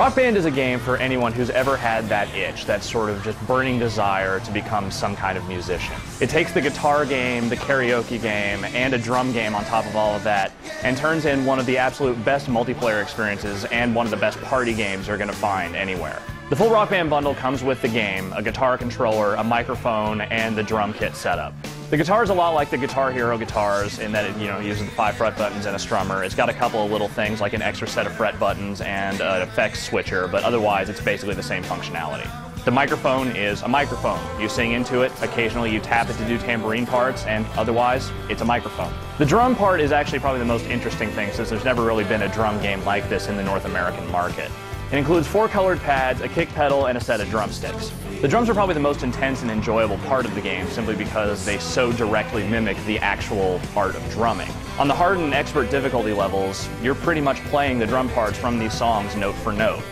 Rock Band is a game for anyone who's ever had that itch, that sort of just burning desire to become some kind of musician. It takes the guitar game, the karaoke game, and a drum game on top of all of that, and turns in one of the absolute best multiplayer experiences and one of the best party games you're going to find anywhere. The full Rock Band bundle comes with the game, a guitar controller, a microphone, and the drum kit setup. The guitar is a lot like the Guitar Hero guitars in that it uses the 5 fret buttons and a strummer. It's got a couple of little things like an extra set of fret buttons and an effects switcher, but otherwise it's basically the same functionality. The microphone is a microphone. You sing into it, occasionally you tap it to do tambourine parts, and otherwise it's a microphone. The drum part is actually probably the most interesting thing, since there's never really been a drum game like this in the North American market. It includes 4 colored pads, a kick pedal, and a set of drumsticks. The drums are probably the most intense and enjoyable part of the game, simply because they so directly mimic the actual art of drumming. On the hard and expert difficulty levels, you're pretty much playing the drum parts from these songs note for note.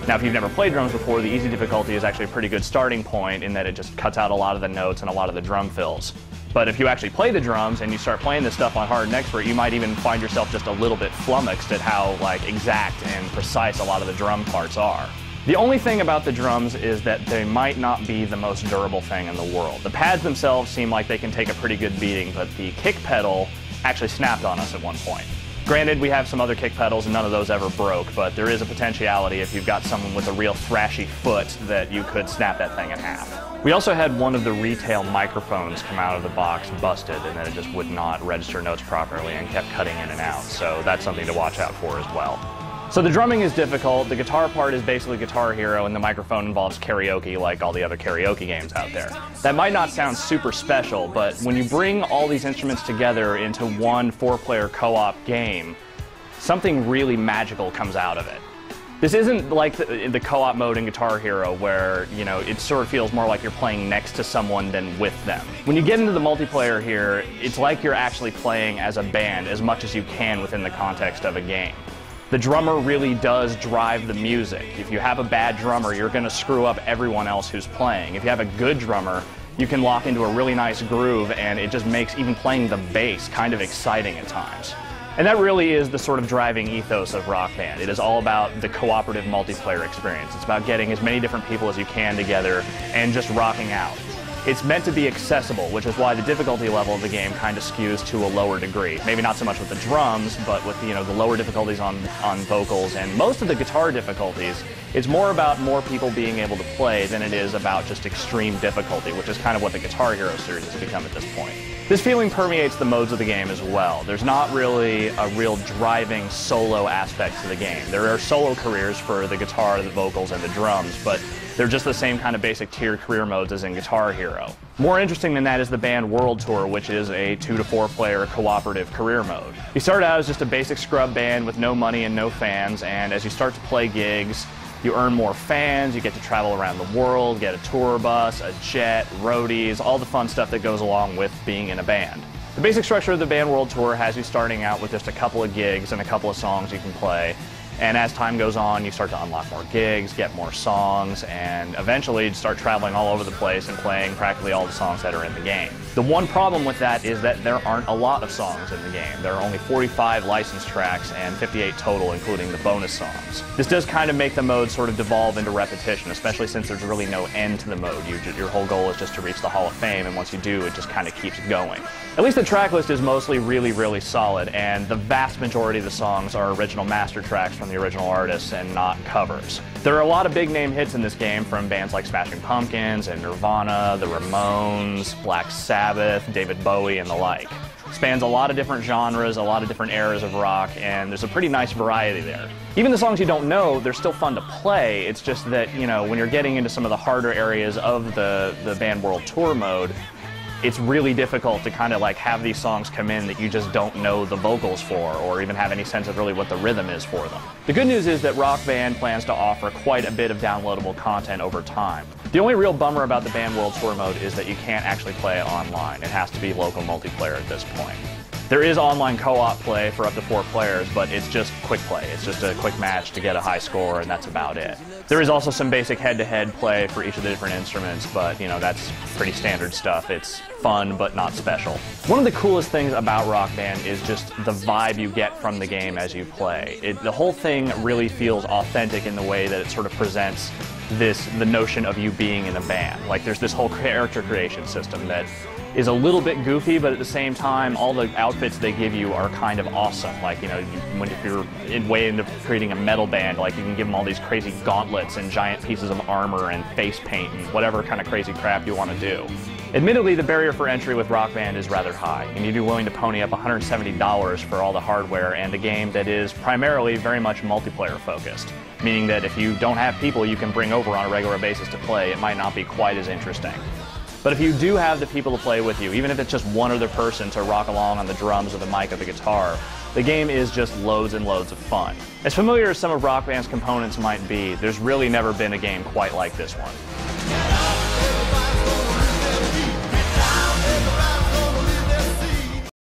Now, if you've never played drums before, the easy difficulty is actually a pretty good starting point in that it just cuts out a lot of the notes and a lot of the drum fills. But if you actually play the drums and you start playing this stuff on hard and expert, you might even find yourself just a little bit flummoxed at how exact and precise a lot of the drum parts are. The only thing about the drums is that they might not be the most durable thing in the world. The pads themselves seem like they can take a pretty good beating, but the kick pedal actually snapped on us at one point. Granted, we have some other kick pedals and none of those ever broke, but there is a potentiality if you've got someone with a real thrashy foot that you could snap that thing in half. We also had one of the retail microphones come out of the box busted, and then it just would not register notes properly and kept cutting in and out, so that's something to watch out for as well. So the drumming is difficult, the guitar part is basically Guitar Hero, and the microphone involves karaoke like all the other karaoke games out there. That might not sound super special, but when you bring all these instruments together into one 4-player co-op game, something really magical comes out of it. This isn't like the co-op mode in Guitar Hero where, it sort of feels more like you're playing next to someone than with them. When you get into the multiplayer here, it's like you're actually playing as a band as much as you can within the context of a game. The drummer really does drive the music. If you have a bad drummer, you're going to screw up everyone else who's playing. If you have a good drummer, you can lock into a really nice groove, and it just makes even playing the bass kind of exciting at times. And that really is the sort of driving ethos of Rock Band. It is all about the cooperative multiplayer experience. It's about getting as many different people as you can together and just rocking out. It's meant to be accessible, which is why the difficulty level of the game kind of skews to a lower degree. Maybe not so much with the drums, but with the lower difficulties on vocals and most of the guitar difficulties. It's more about more people being able to play than it is about just extreme difficulty, which is kind of what the Guitar Hero series has become at this point. This feeling permeates the modes of the game as well. There's not really a real driving solo aspect to the game. There are solo careers for the guitar, the vocals, and the drums, but they're just the same kind of basic tiered career modes as in Guitar Hero. More interesting than that is the Band World Tour, which is a 2 to 4 player cooperative career mode. You start out as just a basic scrub band with no money and no fans, and as you start to play gigs, you earn more fans, you get to travel around the world, get a tour bus, a jet, roadies, all the fun stuff that goes along with being in a band. The basic structure of the Band World Tour has you starting out with just a couple of gigs and a couple of songs you can play. And as time goes on, you start to unlock more gigs, get more songs, and eventually start traveling all over the place and playing practically all the songs that are in the game. The one problem with that is that there aren't a lot of songs in the game. There are only 45 licensed tracks and 58 total, including the bonus songs. This does kind of make the mode sort of devolve into repetition, especially since there's really no end to the mode. Your whole goal is just to reach the Hall of Fame, and once you do, it just kind of keeps going. At least the track list is mostly really solid, and the vast majority of the songs are original master tracks from the original artists and not covers. There are a lot of big name hits in this game from bands like Smashing Pumpkins and Nirvana, the Ramones, Black Sabbath, David Bowie, and the like. Spans a lot of different genres, a lot of different eras of rock, and there's a pretty nice variety there. Even the songs you don't know, they're still fun to play. It's just that, when you're getting into some of the harder areas of the Band World Tour mode, it's really difficult to kind of have these songs come in that you just don't know the vocals for, or even have any sense of really what the rhythm is for them. The good news is that Rock Band plans to offer quite a bit of downloadable content over time. The only real bummer about the Band World Tour mode is that you can't actually play it online. It has to be local multiplayer at this point. There is online co-op play for up to 4 players, but it's just quick play. It's just a quick match to get a high score, and that's about it. There is also some basic head-to-head play for each of the different instruments, but you know, that's pretty standard stuff. It's fun, but not special. One of the coolest things about Rock Band is just the vibe you get from the game as you play. The whole thing really feels authentic in the way that it sort of presents the notion of you being in a band. Like, there's this whole character creation system that is a little bit goofy, but at the same time, all the outfits they give you are kind of awesome. Like, you know, if you're way into creating a metal band, like, you can give them all these crazy gauntlets and giant pieces of armor and face paint and whatever kind of crazy crap you want to do. Admittedly, the barrier for entry with Rock Band is rather high, and you'd be willing to pony up $170 for all the hardware and a game that is primarily very much multiplayer focused, meaning that if you don't have people you can bring over on a regular basis to play, it might not be quite as interesting. But if you do have the people to play with you, even if it's just one other person to rock along on the drums or the mic or the guitar, the game is just loads and loads of fun. As familiar as some of Rock Band's components might be, there's really never been a game quite like this one.